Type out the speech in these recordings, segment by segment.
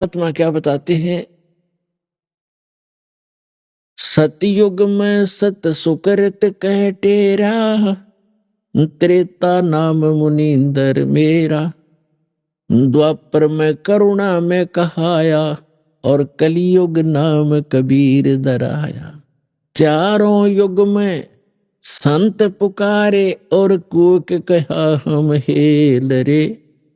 आत्मा क्या बताते हैं? सतयुग में सत सुकृत कह टेरा, त्रेता नाम मुनींदर मेरा, द्वापर में करुणा में कहाया, और कलियुग नाम कबीर दराया। चारों युग में संत पुकारे, और कूक कहा हम हेल रे,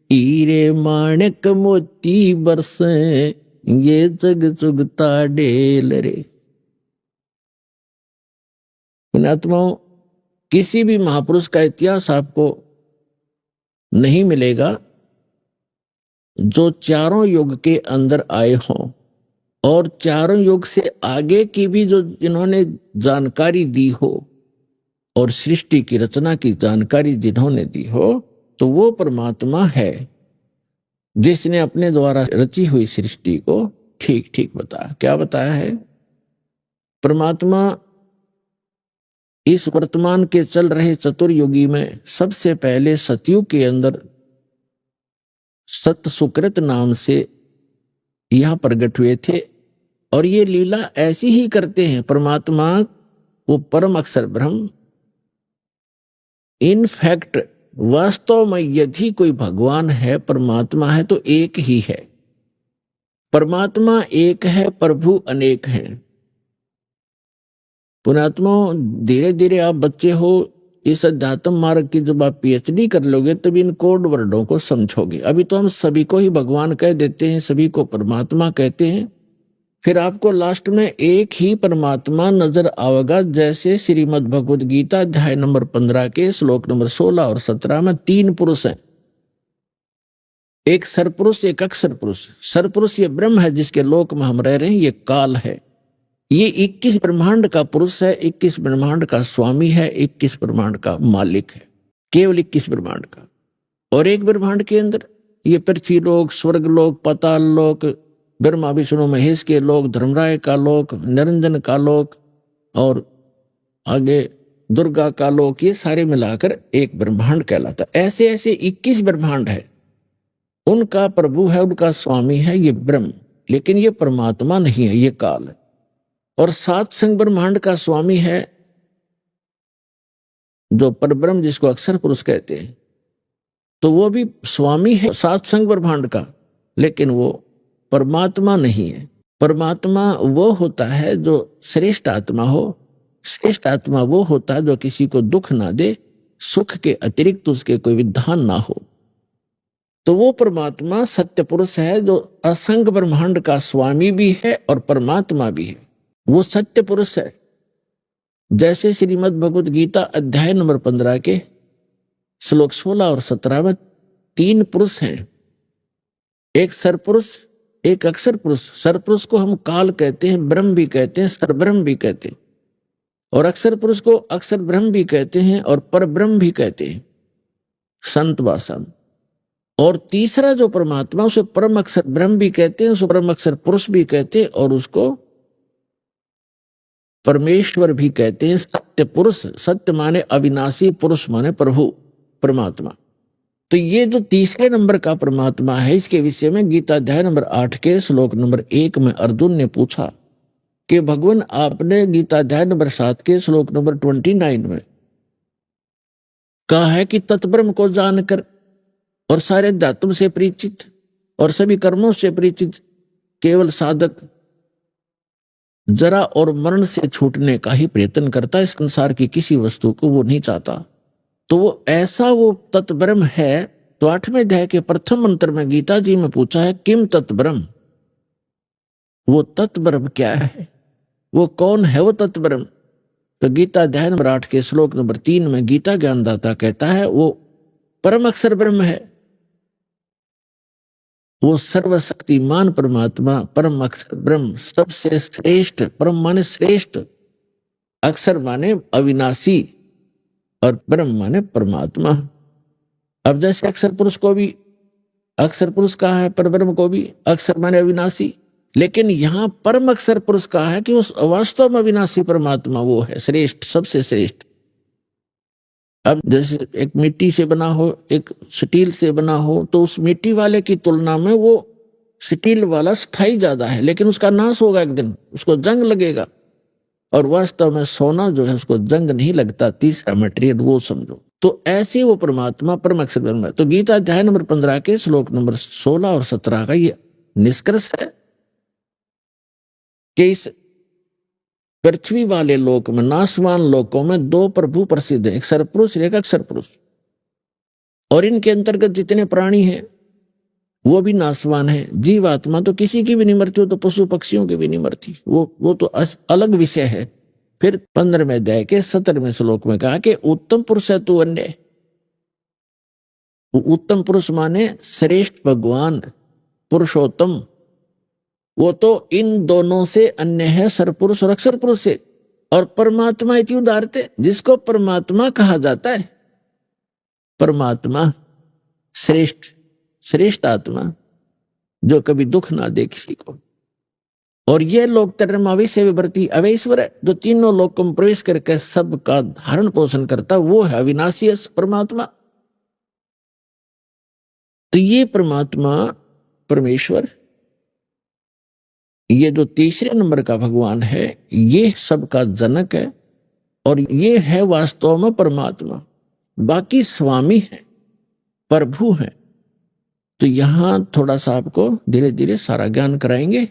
हीरे माणिक मोती बरसे, ये जग जुगता डेल रे। पुण्यात्माओं, किसी भी महापुरुष का इतिहास आपको नहीं मिलेगा जो चारों युग के अंदर आए हों, और चारों युग से आगे की भी जो जिन्होंने जानकारी दी हो, और सृष्टि की रचना की जानकारी जिन्होंने दी हो, तो वो परमात्मा है जिसने अपने द्वारा रची हुई सृष्टि को ठीक ठीक बताया। क्या बताया है? परमात्मा इस वर्तमान के चल रहे चतुर्युगी में सबसे पहले सतयुग के अंदर सत सुकृत नाम से यहां प्रकट हुए थे, और ये लीला ऐसी ही करते हैं। परमात्मा वो परम अक्षर ब्रह्म, इनफैक्ट वास्तव में यदि कोई भगवान है, परमात्मा है, तो एक ही है। परमात्मा एक है, प्रभु अनेक हैं। पुण्यात्मा, धीरे धीरे आप बच्चे हो, इस अध्यात्म मार्ग की जब आप पीएचडी कर लोगे तब इन कोड वर्डों को समझोगे। अभी तो हम सभी को ही भगवान कह देते हैं, सभी को परमात्मा कहते हैं। फिर आपको लास्ट में एक ही परमात्मा नजर आएगा, जैसे श्रीमद् भगवद गीता अध्याय नंबर 15 के श्लोक नंबर 16 और 17 में 3 पुरुष हैं, एक सरपुरुष, एक अक्षर पुरुष। सरपुरुष ये ब्रह्म है जिसके लोक में हम रह रहे हैं, ये काल है, ये 21 ब्रह्मांड का पुरुष है, 21 ब्रह्मांड का स्वामी है, 21 ब्रह्मांड का मालिक है, केवल 21 ब्रह्मांड का। और एक ब्रह्मांड के अंदर ये पृथ्वी लोक, स्वर्ग लोक, पाताल लोक, ब्रह्मा विष्णु महेश के लोक, धर्मराय का लोक, निरंजन का लोक, और आगे दुर्गा का लोक, ये सारे मिलाकर एक ब्रह्मांड कहलाता। ऐसे ऐसे 21 ब्रह्मांड है, उनका प्रभु है, उनका स्वामी है ये ब्रह्म, लेकिन ये परमात्मा नहीं है, ये काल है। और 7 संग ब्रह्मांड का स्वामी है जो परब्रह्म, जिसको अक्षर पुरुष कहते हैं, तो वो भी स्वामी है 7 संग ब्रह्मांड का, लेकिन वो परमात्मा नहीं है। परमात्मा वो होता है जो श्रेष्ठ आत्मा हो। श्रेष्ठ आत्मा वो होता है जो किसी को दुख ना दे, सुख के अतिरिक्त उसके कोई विधान ना हो। तो वो परमात्मा सत्य पुरुष है जो असंग ब्रह्मांड का स्वामी भी है और परमात्मा भी है, वो सत्य पुरुष है। जैसे श्रीमद् भगवद गीता अध्याय नंबर 15 के श्लोक 16 और 17 में 3 पुरुष हैं, एक सरपुरुष, एक अक्षर पुरुष। सरपुरुष को हम काल कहते हैं, ब्रह्म भी कहते हैं, सरब्रह्म भी कहते हैं, और अक्षर पुरुष को अक्षर ब्रह्म भी कहते हैं और परब्रह्म भी कहते हैं संत भाषा में। और तीसरा जो परमात्मा, उसे परम अक्षर ब्रह्म भी कहते हैं, उसे परम अक्षर पुरुष भी कहते हैं, और उसको परमेश्वर भी कहते हैं, सत्य पुरुष। सत्य माने अविनाशी, पुरुष माने प्रभु, परमात्मा। तो ये जो तीसरे नंबर का परमात्मा है, इसके विषय में गीता अध्याय नंबर 8 के श्लोक नंबर 1 में अर्जुन ने पूछा कि भगवान, आपने गीता अध्याय नंबर 7 के श्लोक नंबर 29 में कहा है कि तत्ब्रह्म को जानकर और सारे अध्यात्म से परिचित और सभी कर्मों से परिचित केवल साधक जरा और मरण से छूटने का ही प्रयत्न करता है, संसार की किसी वस्तु को वो नहीं चाहता। तो वो ऐसा वो तत्ब्रह्म है। तो 8वें अध्याय के प्रथम मंत्र में गीता जी में पूछा है, किम तत्ब्रह्म, वो तत्ब्रह्म क्या है, वो कौन है वो तत्ब्रह्म? तो गीता अध्याय नंबर 8 के श्लोक नंबर 3 में गीता ज्ञानदाता कहता है, वो परम अक्षर ब्रह्म है, वो सर्वशक्तिमान परमात्मा, परम अक्षर ब्रह्म, सबसे श्रेष्ठ। परम माने श्रेष्ठ, अक्षर माने अविनाशी, और ब्रह्म माने परमात्मा। अब जैसे अक्षर पुरुष को भी अक्षर पुरुष कहा है, पर ब्रह्म को भी अक्षर माने अविनाशी, लेकिन यहां परम अक्षर पुरुष कहा है कि उस वास्तव में अविनाशी परमात्मा वो है श्रेष्ठ, सबसे श्रेष्ठ। अब जैसे एक मिट्टी से बना हो, एक स्टील से बना हो, तो उस मिट्टी वाले की तुलना में वो स्टील वाला स्थाई ज्यादा है, लेकिन उसका नाश होगा एक दिन, उसको जंग लगेगा। और वास्तव में सोना जो है उसको जंग नहीं लगता, तीसरा मटेरियल वो समझो। तो ऐसे वो परमात्मा परम अक्षर ब्रह्म है। तो गीता अध्याय नंबर 15 के श्लोक नंबर 16 और 17 का ये निष्कर्ष है कि इस पृथ्वी वाले लोक में, नाशवान लोकों में दो प्रभु प्रसिद्ध है, एक सरपुरुष एक अक्षर पुरुष। और इनके अंतर्गत जितने प्राणी हैं वो भी नाशवान है। जीवात्मा तो किसी की भी नहीं मरती, वो तो पशु पक्षियों की भी नहीं मरती, वो तो अलग विषय है। फिर 15वें अध्याय के 17वें श्लोक में कहा कि उत्तम पुरुष है तू अन्य। उत्तम पुरुष माने श्रेष्ठ भगवान पुरुषोत्तम, वो तो इन दोनों से अन्य है, सरपुरुष और अक्षर पुरुष से। और परमात्मा इति उदारते, जिसको परमात्मा कहा जाता है, परमात्मा श्रेष्ठ श्रेष्ठ आत्मा जो कभी दुख ना दे किसी को। और ये लोक तरम अवैश्य विवर्ती अवैश्वर है, जो तीनों लोकों में प्रवेश करके सबका धारण पोषण करता, वो है अविनाशी परमात्मा। तो ये परमात्मा परमेश्वर, ये जो तीसरे नंबर का भगवान है, ये सबका जनक है और ये है वास्तव में परमात्मा। बाकी स्वामी है, प्रभु है। तो यहां थोड़ा सा आपको धीरे धीरे सारा ज्ञान कराएंगे।